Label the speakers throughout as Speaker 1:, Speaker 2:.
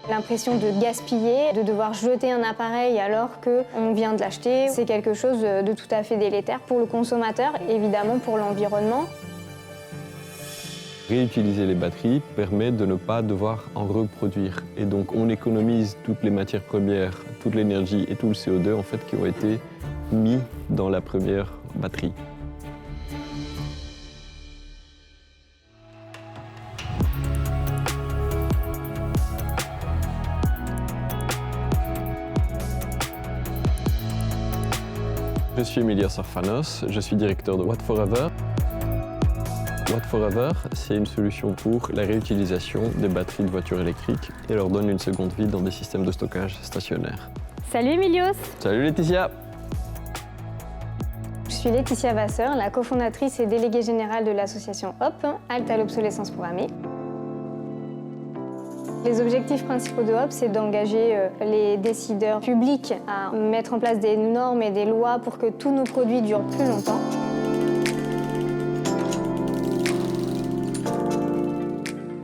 Speaker 1: L'impression de gaspiller, de devoir jeter un appareil alors qu'on vient de l'acheter, c'est quelque chose de tout à fait délétère pour le consommateur, évidemment pour l'environnement.
Speaker 2: Réutiliser les batteries permet de ne pas devoir en reproduire. Et donc on économise toutes les matières premières, toute l'énergie et tout le CO2 en fait, qui ont été mis dans la première batterie. Je suis Emilio Sarfanos, je suis directeur de Watt4Ever. Watt4Ever, c'est une solution pour la réutilisation des batteries de voitures électriques et leur donne une seconde vie dans des systèmes de stockage stationnaires.
Speaker 1: Salut Emilios!
Speaker 2: Salut Laetitia!
Speaker 1: Je suis Laetitia Vasseur, la cofondatrice et déléguée générale de l'association HOP, Halte à l'obsolescence programmée. Les objectifs principaux de HOP, c'est d'engager les décideurs publics à mettre en place des normes et des lois pour que tous nos produits durent plus longtemps.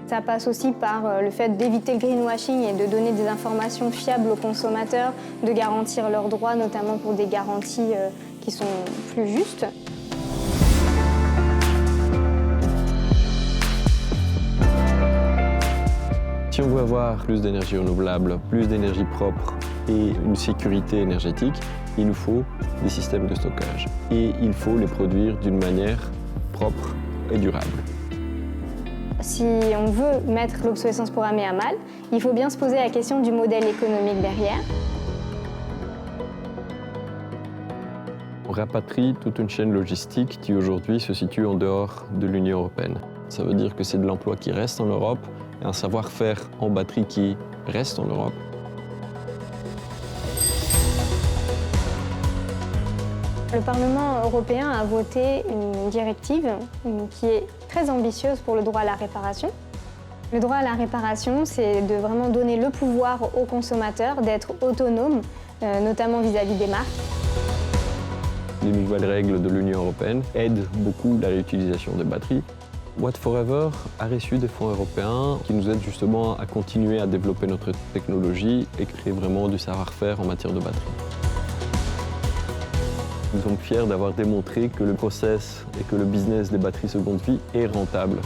Speaker 1: Ça passe aussi par le fait d'éviter le greenwashing et de donner des informations fiables aux consommateurs, de garantir leurs droits, notamment pour des garanties qui sont plus justes.
Speaker 2: Si on veut avoir plus d'énergie renouvelable, plus d'énergie propre et une sécurité énergétique, il nous faut des systèmes de stockage. Et il faut les produire d'une manière propre et durable.
Speaker 1: Si on veut mettre l'obsolescence programmée à mal, il faut bien se poser la question du modèle économique derrière.
Speaker 2: On rapatrie toute une chaîne logistique qui aujourd'hui se situe en dehors de l'Union européenne. Ça veut dire que c'est de l'emploi qui reste en Europe et un savoir-faire en batterie qui reste en Europe.
Speaker 1: Le Parlement européen a voté une directive qui est très ambitieuse pour le droit à la réparation. Le droit à la réparation, c'est de vraiment donner le pouvoir aux consommateurs d'être autonomes, notamment vis-à-vis des marques.
Speaker 2: Les nouvelles règles de l'Union européenne aident beaucoup la réutilisation des batteries. Watt4Ever a reçu des fonds européens qui nous aident justement à continuer à développer notre technologie et créer vraiment du savoir-faire en matière de batterie. Nous sommes fiers d'avoir démontré que le process et que le business des batteries seconde vie est rentable.